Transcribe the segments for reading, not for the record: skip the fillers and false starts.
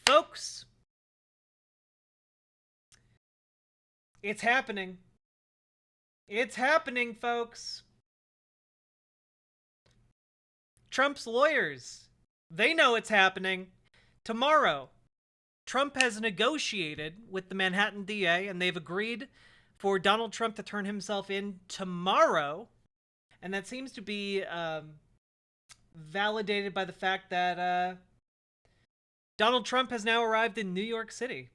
Folks, it's happening. It's happening, folks. Trump's lawyers, they know it's happening. Tomorrow, Trump has negotiated with the Manhattan DA, and they've agreed for Donald Trump to turn himself in tomorrow. And that seems to be validated by the fact that Donald Trump has now arrived in New York City.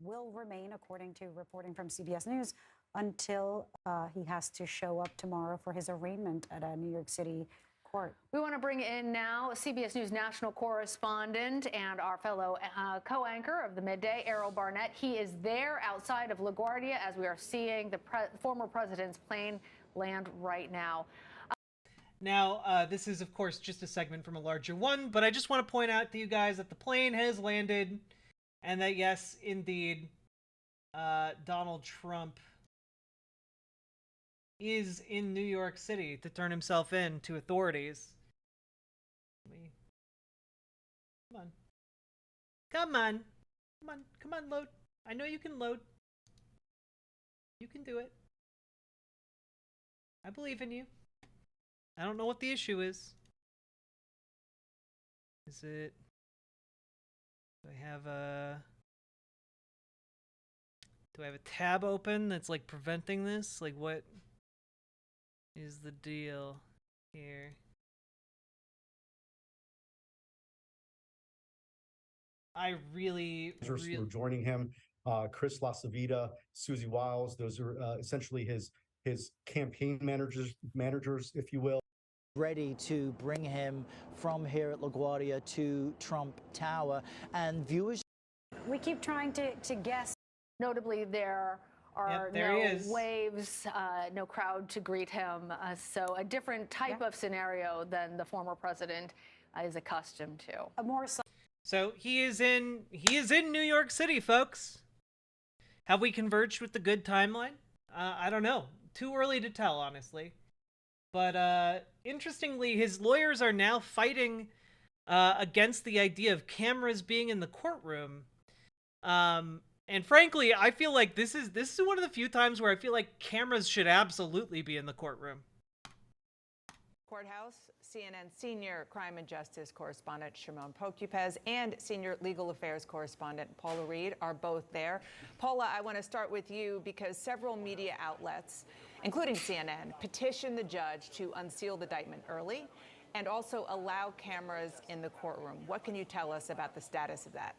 Will remain, according to reporting from CBS News, until he has to show up tomorrow for his arraignment at a New York City court. We want to bring in now CBS News national correspondent and our fellow co-anchor of the midday, Errol Barnett. He is there outside of LaGuardia as we are seeing the former president's plane land right now. Now, this is, of course, just a segment from a larger one, but I just want to point out to you guys that the plane has landed and that, yes, indeed, Donald Trump is in New York City to turn himself in to authorities. Come on. Come on. Come on. Come on, load. I know you can load. You can do it. I believe in you. I don't know what the issue is. Is it... Do I have a tab open that's like preventing this? Like, what is the deal here? I really Who are joining him. Chris LaCivita, Susie Wiles, those are essentially his campaign managers, if you will. Ready to bring him from here at LaGuardia to Trump Tower, and viewers. We keep trying to guess. Notably, there are no waves, no crowd to greet him. So a different type of scenario than the former president is accustomed to. So he is in New York City, folks. Have we converged with the good timeline? I don't know. Too early to tell, honestly. But interestingly, his lawyers are now fighting against the idea of cameras being in the courtroom. And frankly, I feel like this is one of the few times where I feel like cameras should absolutely be in the courtroom. Courthouse, CNN senior crime and justice correspondent Shimon Pokupez and senior legal affairs correspondent Paula Reed are both there. Paula, I want to start with you because several media outlets, including CNN, petitioned the judge to unseal the indictment early and also allow cameras in the courtroom. What can you tell us about the status of that?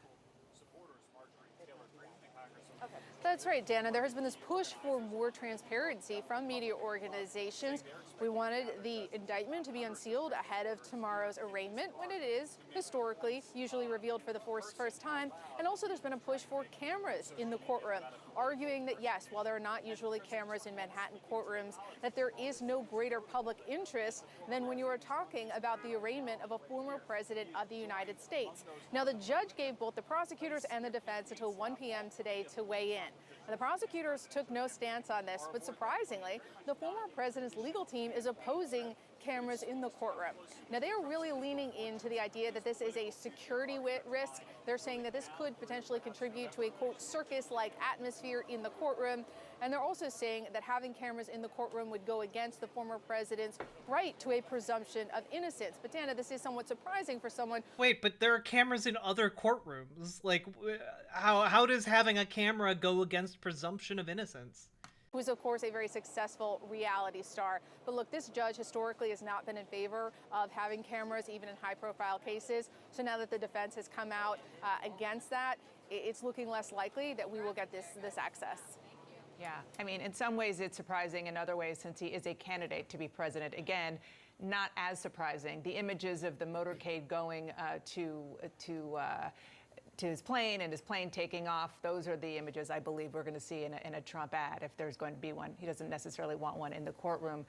That's right, Dana. There has been this push for more transparency from media organizations. We wanted the indictment to be unsealed ahead of tomorrow's arraignment, when it is historically usually revealed for the first time. And also there's been a push for cameras in the courtroom, arguing that, yes, while there are not usually cameras in Manhattan courtrooms, that there is no greater public interest than when you are talking about the arraignment of a former president of the United States. Now, the judge gave both the prosecutors and the defense until 1 p.m. today to weigh in. And the prosecutors took no stance on this, but surprisingly, the former president's legal team is opposing cameras in the courtroom. Now, they are really leaning into the idea that this is a security risk. They're saying that this could potentially contribute to a, quote, circus-like atmosphere in the courtroom. And they're also saying that having cameras in the courtroom would go against the former president's right to a presumption of innocence. But, Dana, this is somewhat surprising for someone. Wait, but there are cameras in other courtrooms. Like, how does having a camera go against presumption of innocence? Who's, of course, a very successful reality star. But look, this judge historically has not been in favor of having cameras, even in high-profile cases. So now that the defense has come out against that, it's looking less likely that we will get this access. Yeah, I mean, in some ways it's surprising. In other ways, since he is a candidate to be president, again, not as surprising. The images of the motorcade going to his plane and his plane taking off, those are the images I believe we're going to see in a Trump ad, if there's going to be one. He doesn't necessarily want one in the courtroom.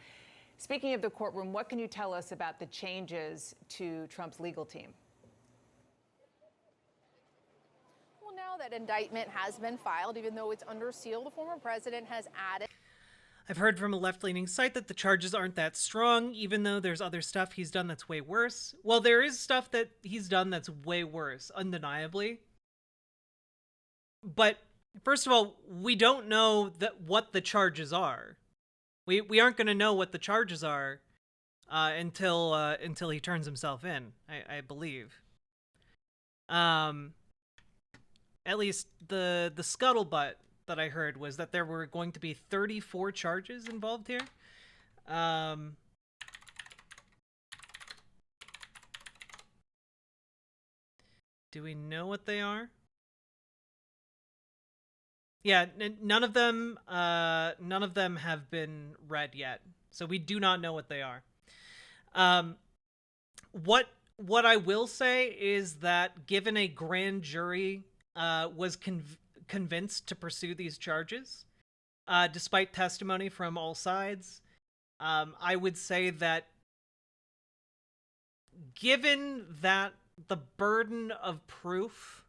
Speaking of the courtroom, what can you tell us about the changes to Trump's legal team? Well, now that indictment has been filed, even though it's under seal, the former president has added. I've heard from a left-leaning site that the charges aren't that strong, even though there's other stuff he's done that's way worse. Well, there is stuff that he's done that's way worse, undeniably. But first of all, we don't know what the charges are. We aren't going to know what the charges are until he turns himself in, I believe. At least the scuttlebutt that I heard was that there were going to be 34 charges involved here. Do we know what they are? Yeah, none of them have been read yet, so we do not know what they are. What I will say is that given a grand jury was convinced to pursue these charges, despite testimony from all sides, I would say that given that the burden of proof,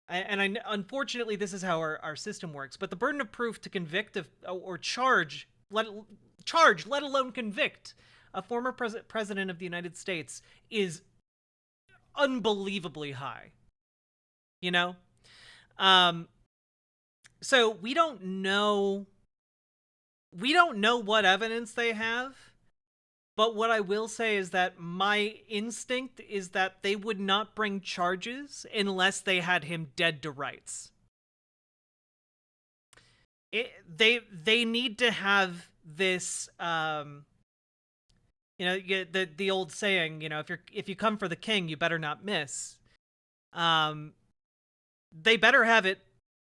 and unfortunately this is how our system works, but the burden of proof to convict or charge, let alone convict a former president of the United States is unbelievably high. You know? So we don't know what evidence they have, but what I will say is that my instinct is that they would not bring charges unless they had him dead to rights. They need to have this the old saying, if you come for the king, you better not miss. They better have it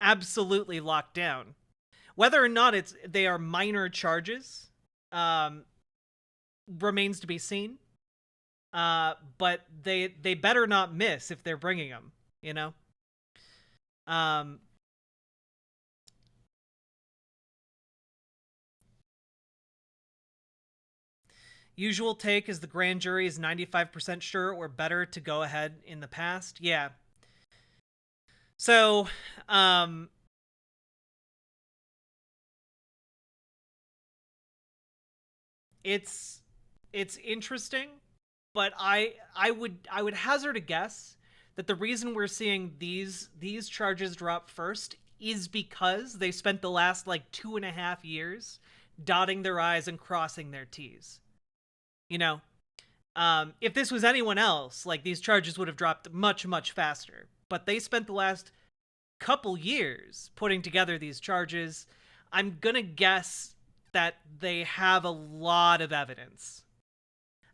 absolutely locked down. Whether or not they are minor charges, remains to be seen. But they better not miss if they're bringing them, Usual take is the grand jury is 95% sure or better to go ahead in the past. Yeah. So, it's interesting, but I would hazard a guess that the reason we're seeing these charges drop first is because they spent the last 2.5 years dotting their I's and crossing their T's. If this was anyone else, these charges would have dropped much, much faster. But they spent the last couple years putting together these charges. I'm gonna guess that they have a lot of evidence.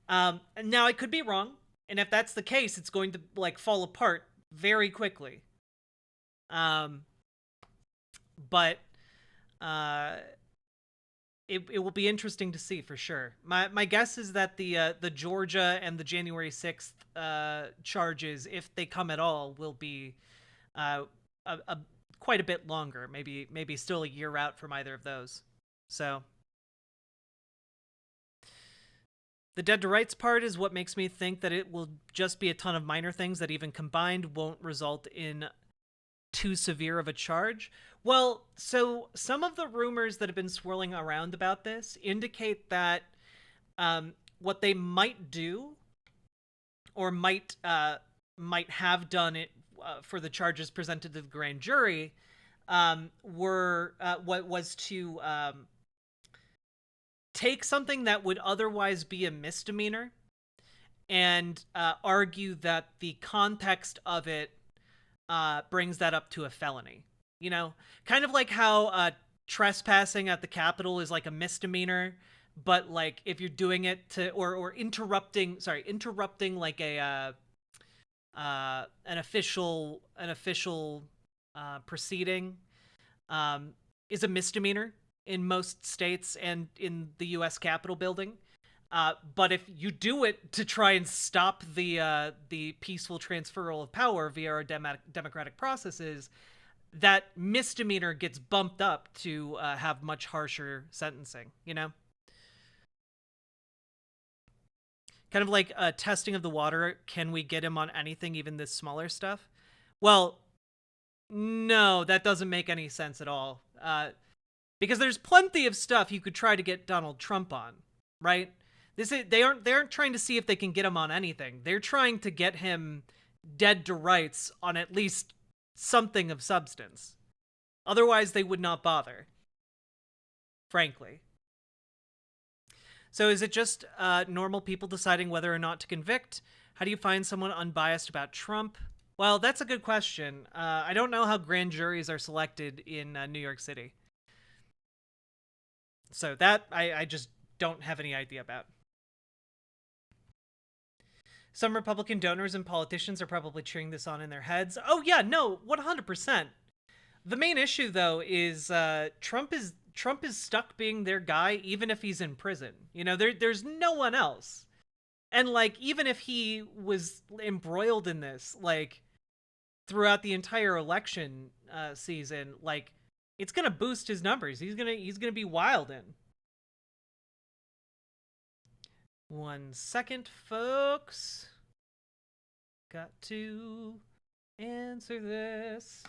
Now, I could be wrong, and if that's the case, it's going to fall apart very quickly. But it will be interesting to see for sure. My guess is that the Georgia and the January 6th charges, if they come at all, will be quite a bit longer. Maybe still a year out from either of those. So the dead to rights part is what makes me think that it will just be a ton of minor things that even combined won't result in too severe of a charge. Well, so some of the rumors that have been swirling around about this indicate that what they might do or might have done it for the charges presented to the grand jury was to take something that would otherwise be a misdemeanor and argue that the context of it brings that up to a felony. Kind of like how trespassing at the Capitol is a misdemeanor, but if you're doing it to or interrupting an official proceeding is a misdemeanor in most states and in the U.S. Capitol building. But if you do it to try and stop the peaceful transferal of power via our democratic processes, that misdemeanor gets bumped up to have much harsher sentencing, Kind of like a testing of the water. Can we get him on anything, even this smaller stuff? Well, no, that doesn't make any sense at all. Because there's plenty of stuff you could try to get Donald Trump on, right? They aren't trying to see if they can get him on anything. They're trying to get him dead to rights on at least something of substance. Otherwise, they would not bother. Frankly. So is it just normal people deciding whether or not to convict? How do you find someone unbiased about Trump? Well, that's a good question. I don't know how grand juries are selected in New York City. So that I just don't have any idea about. Some Republican donors and politicians are probably cheering this on in their heads. Oh yeah, no, 100%. The main issue though is Trump is stuck being their guy even if he's in prison. You know, there's no one else. And like even if he was embroiled in this like throughout the entire election season, like it's going to boost his numbers. He's going to be wildin'. 1 second, folks. Got to answer this.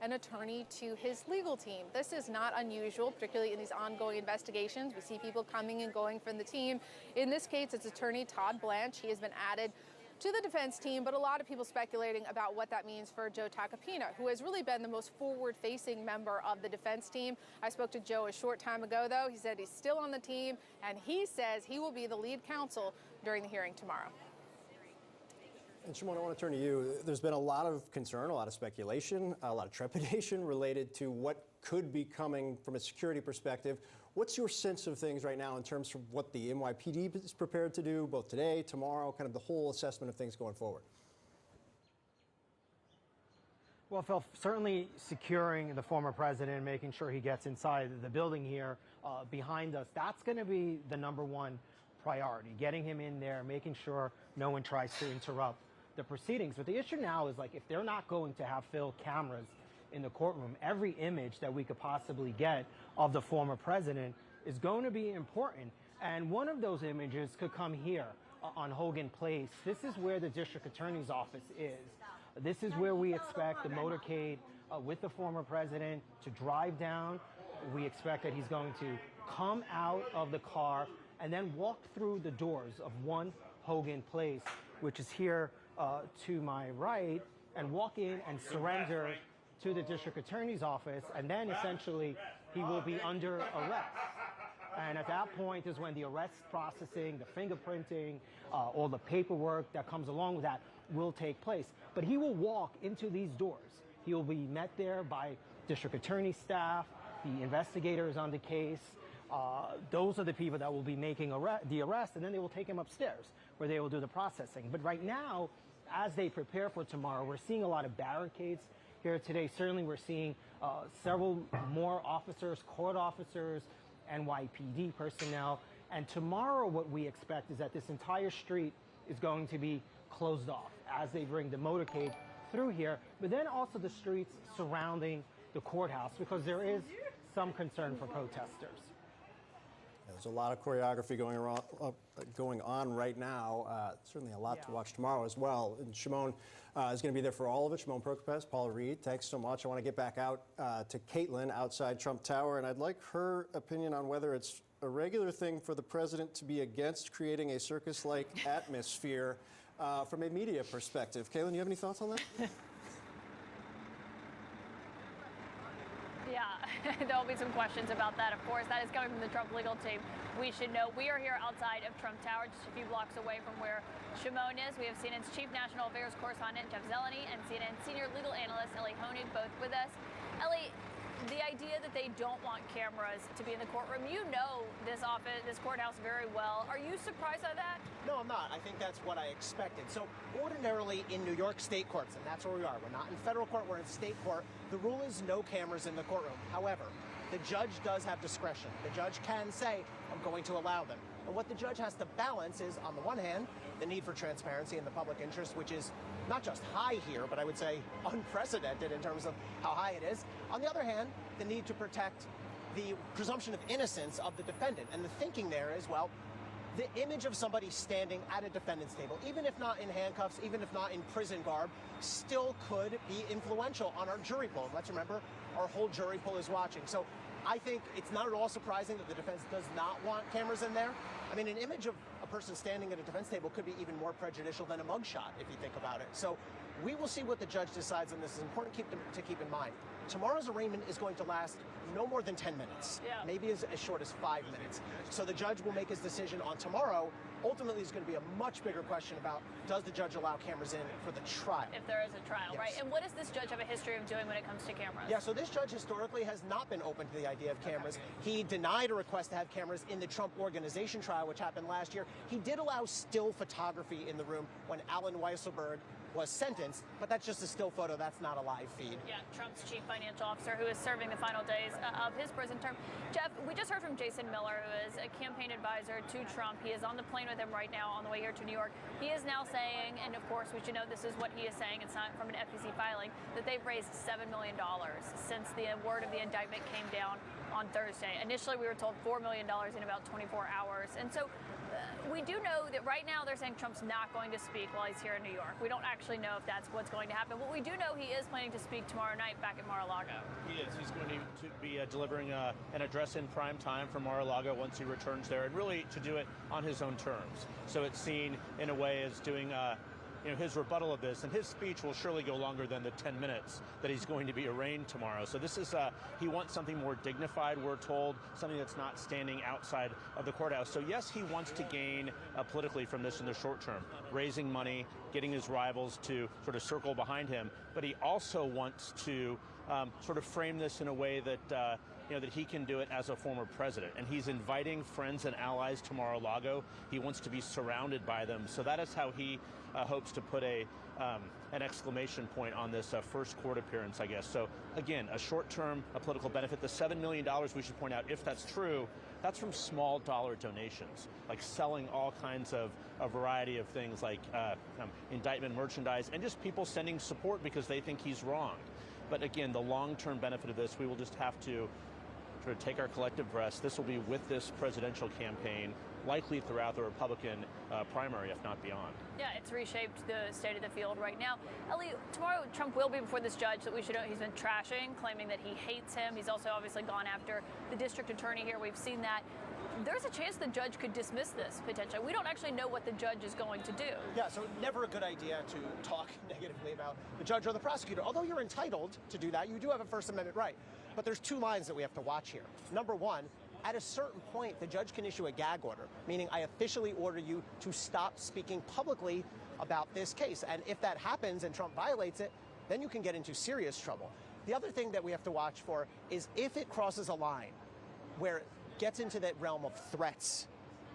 An attorney to his legal team. This is not unusual, particularly in these ongoing investigations. We see people coming and going from the team. In this case, it's attorney Todd Blanche. He has been added to the defense team, but a lot of people speculating about what that means for Joe Tacopina, who has really been the most forward-facing member of the defense team. I spoke to Joe a short time ago, though. He said he's still on the team, and he says he will be the lead counsel during the hearing tomorrow. And Shimon, I want to turn to you. There's been a lot of concern, a lot of speculation, a lot of trepidation related to what could be coming from a security perspective. What's your sense of things right now in terms of what the NYPD is prepared to do, both today, tomorrow, kind of the whole assessment of things going forward? Well, Phil, certainly securing the former president, making sure he gets inside the building here behind us, that's going to be the #1 priority, getting him in there, making sure no one tries to interrupt the proceedings. But the issue now is, like, if they're not going to have Phil cameras in the courtroom, every image that we could possibly get of the former president is going to be important. And one of those images could come here on Hogan Place. This is where the district attorney's office is. This is where we expect the motorcade with the former president to drive down. We expect that he's going to come out of the car and then walk through the doors of 1 Hogan Place, which is here to my right, and walk in and surrender to the district attorney's office, and then essentially he will be under arrest. And at that point is when the arrest processing, the fingerprinting, all the paperwork that comes along with that will take place. But he will walk into these doors. He will be met there by district attorney staff, the investigators on the case. Those are the people that will be making the arrest, and then they will take him upstairs where they will do the processing. But right now, as they prepare for tomorrow, we're seeing a lot of barricades here today. Certainly we're seeing several more officers, court officers, NYPD personnel. And tomorrow what we expect is that this entire street is going to be closed off as they bring the motorcade through here, but then also the streets surrounding the courthouse, because there is some concern for protesters. There's a lot of choreography going on right now. Certainly a lot to watch tomorrow as well. And Shimon is going to be there for all of it. Shimon Prokopez, Paula Reed, thanks so much. I want to get back out to Caitlin outside Trump Tower, and I'd like her opinion on whether it's a regular thing for the president to be against creating a circus-like atmosphere from a media perspective. Caitlin, you have any thoughts on that? Yeah, there'll be some questions about that, of course. That is coming from the Trump legal team. We should know we are here outside of Trump Tower, just a few blocks away from where Shimon is. We have CNN's chief national affairs correspondent, Jeff Zeleny, and CNN senior legal analyst, Ellie Honig, both with us. Ellie, the idea that they don't want cameras to be in the courtroom, you know this courthouse very well. Are you surprised by that? No, I'm not. I think that's what I expected. So ordinarily in New York state courts, and that's where we are, we're not in federal court, we're in state court, the rule is no cameras in the courtroom. However, the judge does have discretion. The judge can say, I'm going to allow them. And what the judge has to balance is, on the one hand, the need for transparency and the public interest, which is not just high here, but I would say unprecedented in terms of how high it is. On the other hand, the need to protect the presumption of innocence of the defendant. And the thinking there is, well, the image of somebody standing at a defendant's table, even if not in handcuffs, even if not in prison garb, still could be influential on our jury pool. Let's remember, our whole jury pool is watching. So I think it's not at all surprising that the defense does not want cameras in there. I mean, an image of a person standing at a defense table could be even more prejudicial than a mugshot, if you think about it. So we will see what the judge decides on this. It's important to keep in mind. Tomorrow's arraignment is going to last no more than 10 minutes, maybe as short as 5 minutes. So the judge will make his decision on tomorrow. Ultimately, it's going to be a much bigger question about, does the judge allow cameras in for the trial? If there is a trial, right? And what does this judge have a history of doing when it comes to cameras? Yeah, so this judge historically has not been open to the idea of cameras. He denied a request to have cameras in the Trump Organization trial, which happened last year. He did allow still photography in the room when Alan Weisselberg was sentenced, but that's just a still photo. That's not a live feed. Yeah, Trump's chief financial officer, who is serving the final days of his prison term. Jeff, we just heard from Jason Miller, who is a campaign advisor to Trump. He is on the plane with him right now on the way here to New York. He is now saying, and of course we should know this is what he is saying, it's not from an FEC filing, that they've raised $7 million since the word of the indictment came down on Thursday. Initially, we were told $4 million in about 24 hours. And so we do know that right now they're saying Trump's not going to speak while he's here in New York. We don't actually know if that's what's going to happen. But we do know he is planning to speak tomorrow night back at Mar-a-Lago. He is. He's going to be delivering an address in prime time from Mar-a-Lago once he returns there, and really to do it on his own terms. So it's seen in a way as doing his rebuttal of this, and his speech will surely go longer than the 10 minutes that he's going to be arraigned tomorrow. So this is, he wants something more dignified, we're told, something that's not standing outside of the courthouse. So yes, he wants to gain politically from this in the short term, raising money, getting his rivals to sort of circle behind him, but he also wants to sort of frame this in a way that that he can do it as a former president. And he's inviting friends and allies to Mar-a-Lago. He wants to be surrounded by them. So that is how he hopes to put an exclamation point on this first court appearance, I guess. So again, a short-term political benefit. The $7 million, we should point out, if that's true, that's from small dollar donations, like selling all kinds of a variety of things like indictment merchandise, and just people sending support because they think he's wrong. But again, the long-term benefit of this, we will just have to sort of take our collective breaths. This will be with this presidential campaign, likely throughout the Republican primary, if not beyond. Yeah, it's reshaped the state of the field right now. Ellie, tomorrow Trump will be before this judge that we should know he's been trashing, claiming that he hates him. He's also obviously gone after the district attorney here. We've seen that. There's a chance the judge could dismiss this, potentially. We don't actually know what the judge is going to do. Yeah, so never a good idea to talk negatively about the judge or the prosecutor. Although you're entitled to do that, you do have a First Amendment right. But there's two lines that we have to watch here. Number one, at a certain point, the judge can issue a gag order, meaning I officially order you to stop speaking publicly about this case. And if that happens and Trump violates it, then you can get into serious trouble. The other thing that we have to watch for is if it crosses a line where it gets into that realm of threats,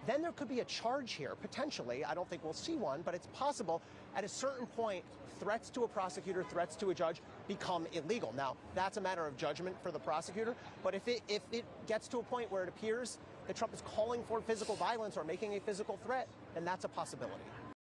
then there could be a charge here, potentially. I don't think we'll see one, but it's possible. At a certain point, threats to a prosecutor, threats to a judge become illegal. Now, that's a matter of judgment for the prosecutor, but if it gets to a point where it appears that Trump is calling for physical violence or making a physical threat, then that's a possibility.